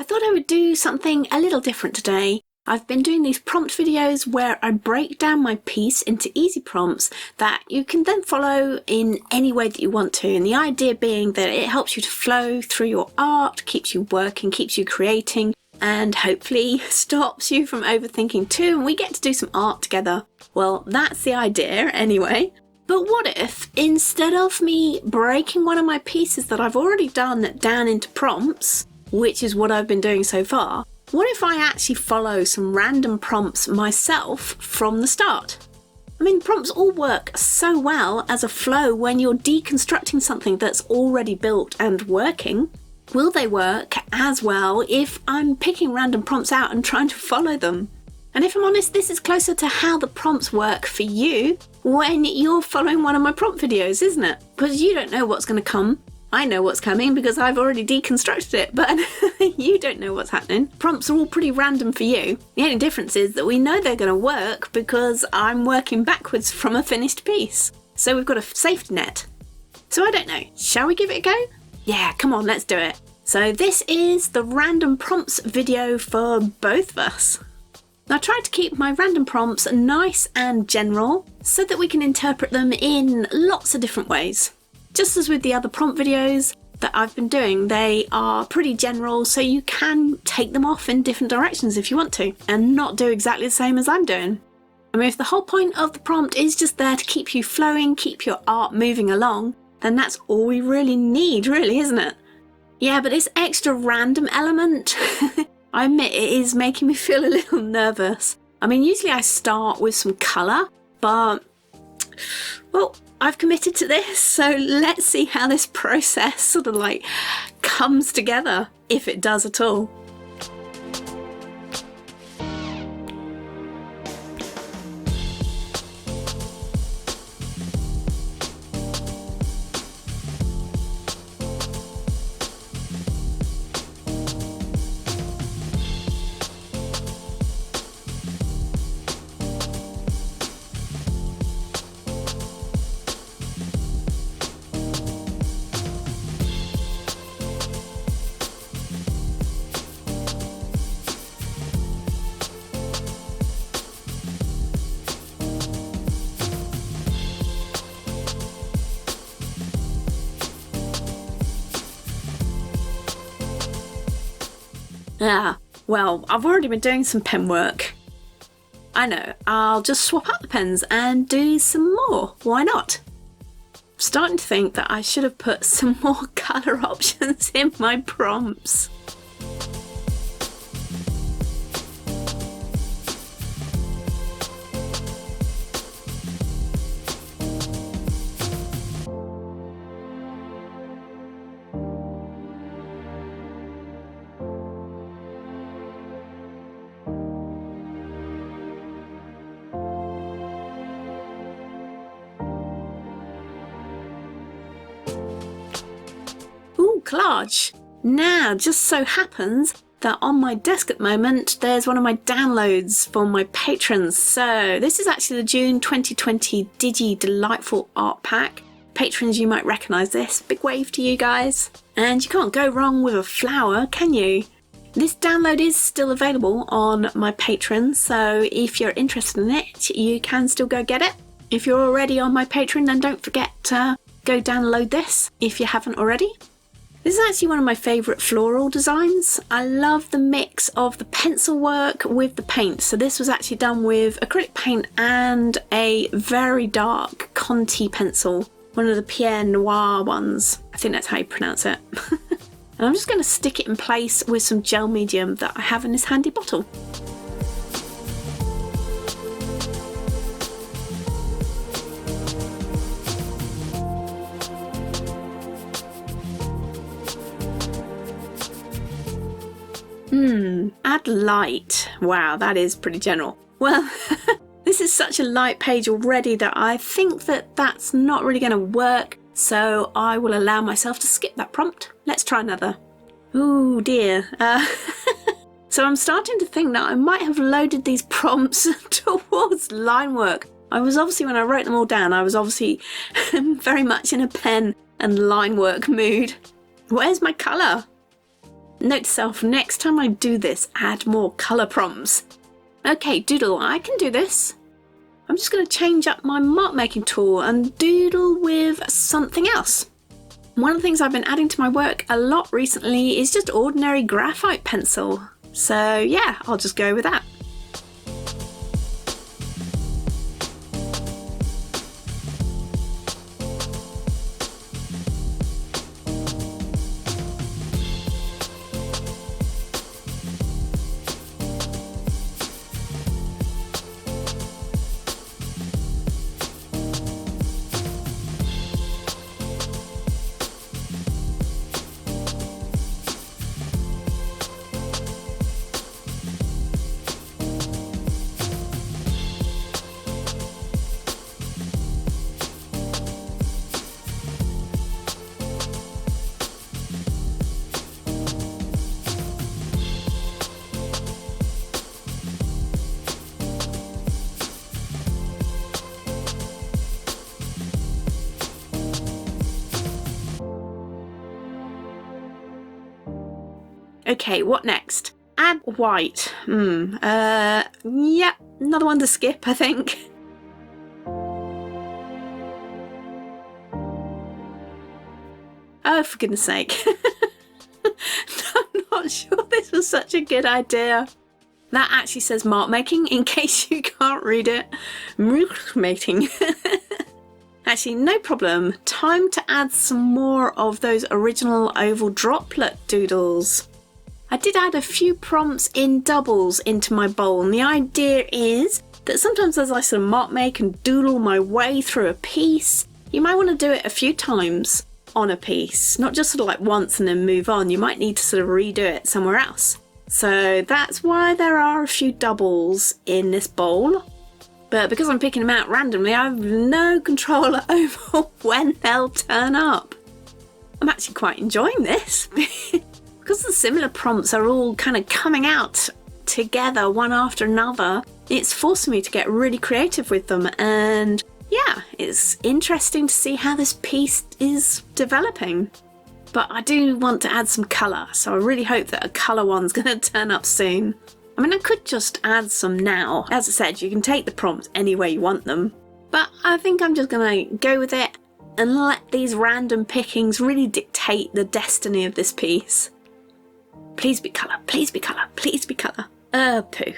I thought I would do something a little different today. I've been doing these prompt videos where I break down my piece into easy prompts that you can then follow in any way that you want to. And the idea being that it helps you to flow through your art, keeps you working, keeps you creating, and hopefully stops you from overthinking too, and we get to do some art together. Well, that's the idea anyway. But what if, instead of me breaking one of my pieces that I've already done down into prompts, which is what I've been doing so far, what if I actually follow some random prompts myself from the start? I mean, prompts all work so well as a flow when you're deconstructing something that's already built and working. Will they work as well if I'm picking random prompts out and trying to follow them? And if I'm honest, this is closer to how the prompts work for you when you're following one of my prompt videos, isn't it? Because you don't know what's going to come. I know what's coming because I've already deconstructed it, but you don't know what's happening. Prompts are all pretty random for you. The only difference is that we know they're going to work because I'm working backwards from a finished piece. So we've got a safety net. So I don't know, shall we give it a go? Yeah, come on, let's do it. So this is the random prompts video for both of us. I tried to keep my random prompts nice and general so that we can interpret them in lots of different ways. Just as with the other prompt videos that I've been doing, they are pretty general, so you can take them off in different directions if you want to, and not do exactly the same as I'm doing. I mean, if the whole point of the prompt is just there to keep you flowing, keep your art moving along, then that's all we really need, really, isn't it? Yeah, but this extra random element, I admit it is making me feel a little nervous. I mean, usually I start with some colour, but, well, I've committed to this, so let's see how this process sort of like comes together, if it does at all. Well, I've already been doing some pen work. I know, I'll just swap out the pens and do some more. Why not? I'm starting to think that I should have put some more colour options in my prompts. Collage. Now, just so happens that on my desk at the moment there's one of my downloads for my patrons. So this is actually the June 2020 Digi Delightful Art Pack. Patrons, you might recognise this. Big wave to you guys. And you can't go wrong with a flower, can you? This download is still available on my Patreon, so if you're interested in it, you can still go get it. If you're already on my Patreon, then don't forget to go download this if you haven't already. This is actually one of my favourite floral designs. I love the mix of the pencil work with the paint. So this was actually done with acrylic paint and a very dark Conti pencil, one of the Pierre Noir ones. I think that's how you pronounce it. And I'm just going to stick it in place with some gel medium that I have in this handy bottle. Add light. Wow, that is pretty general. Well, this is such a light page already that I think that that's not really going to work, so I will allow myself to skip that prompt. Let's try another. Ooh dear. So I'm starting to think that I might have loaded these prompts towards line work. I was obviously, when I wrote them all down, I was obviously very much in a pen and line work mood. Where's my colour? Note to self, next time I do this, add more colour prompts. Okay, doodle, I can do this. I'm just going to change up my mark making tool and doodle with something else. One of the things I've been adding to my work a lot recently is just ordinary graphite pencil. So yeah, I'll just go with that. Okay, what next? Add white. Yeah, another one to skip, I think. Oh, for goodness sake. I'm not sure this was such a good idea. That actually says mark making, in case you can't read it. Mark making. Actually, no problem. Time to add some more of those original oval droplet doodles. I did add a few prompts in doubles into my bowl, and the idea is that sometimes as I sort of mark make and doodle my way through a piece, you might want to do it a few times on a piece, not just sort of like once and then move on. You might need to sort of redo it somewhere else. So that's why there are a few doubles in this bowl. But because I'm picking them out randomly, I have no control over when they'll turn up. I'm actually quite enjoying this. Because the similar prompts are all kind of coming out together one after another, it's forcing me to get really creative with them, and yeah, it's interesting to see how this piece is developing. But I do want to add some colour, so I really hope that a colour one's going to turn up soon. I mean, I could just add some now. As I said, you can take the prompts any way you want them, but I think I'm just going to go with it and let these random pickings really dictate the destiny of this piece. Please be colour, please be colour, please be colour. Poo.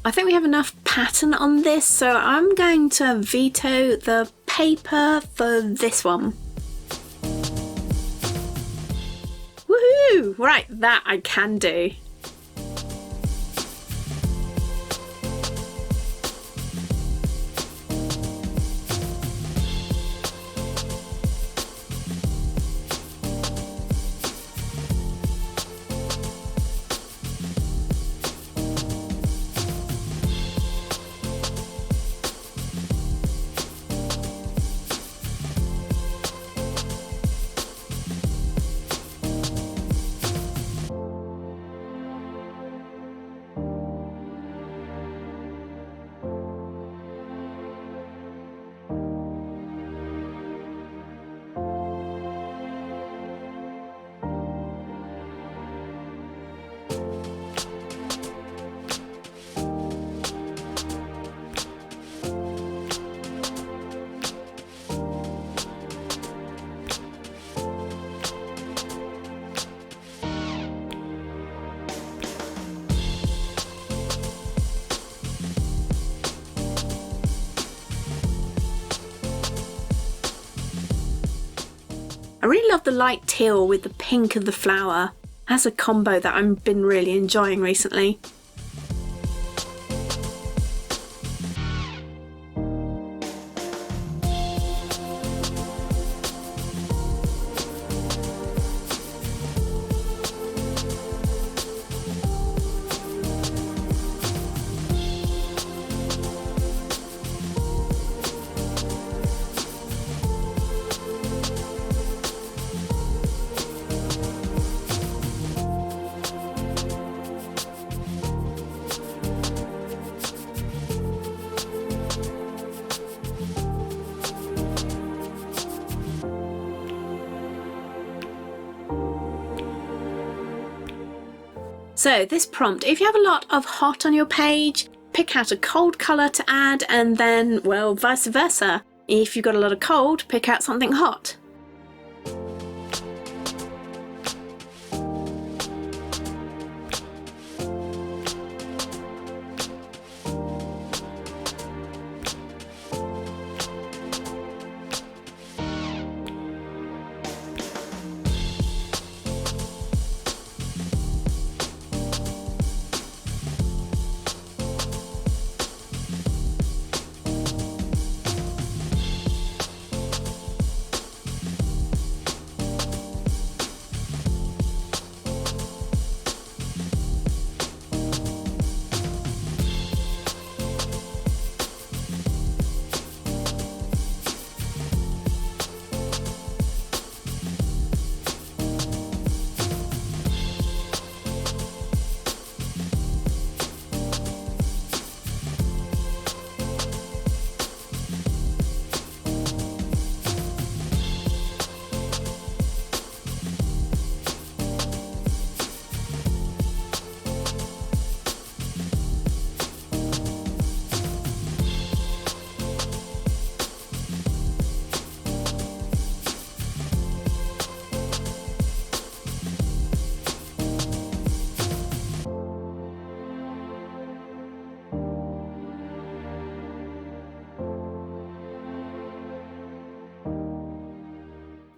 I think we have enough pattern on this, so I'm going to veto the paper for this one. Woohoo! Right, that I can do. I really love the light teal with the pink of the flower. That's a combo that I've been really enjoying recently. So this prompt, if you have a lot of hot on your page, pick out a cold colour to add, and then, well, vice versa. If you've got a lot of cold, pick out something hot.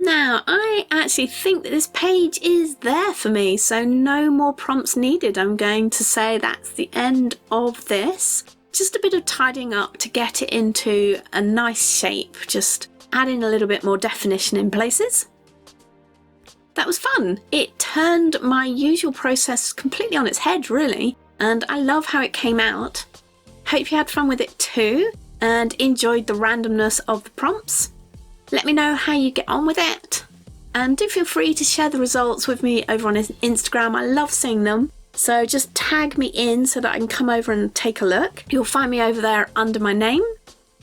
Now, I actually think that this page is there for me, so no more prompts needed. I'm going to say that's the end of this. Just a bit of tidying up to get it into a nice shape, just adding a little bit more definition in places. That was fun. It turned my usual process completely on its head, really, and I love how it came out. Hope you had fun with it too, and enjoyed the randomness of the prompts. Let me know how you get on with it, and do feel free to share the results with me over on Instagram. I love seeing them, so just tag me in so that I can come over and take a look. You'll find me over there under my name,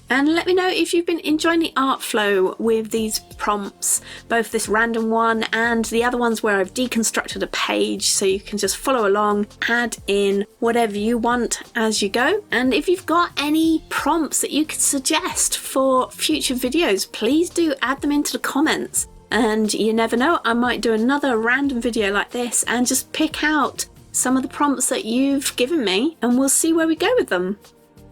and let me know if you've been enjoying the art flow with these prompts, both this random one and the other ones where I've deconstructed a page so you can just follow along, add in whatever you want as you go. And if you've got any prompts that you could suggest for future videos, please do add them into the comments. And you never know, I might do another random video like this and just pick out some of the prompts that you've given me, and we'll see where we go with them.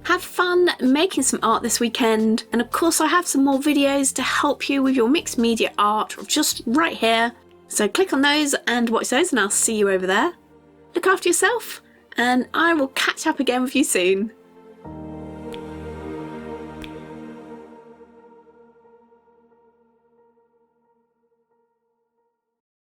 Have fun making some art this weekend, and of course I have some more videos to help you with your mixed media art just right here. So click on those and watch those, and I'll see you over there. Look after yourself, and I will catch up again with you soon.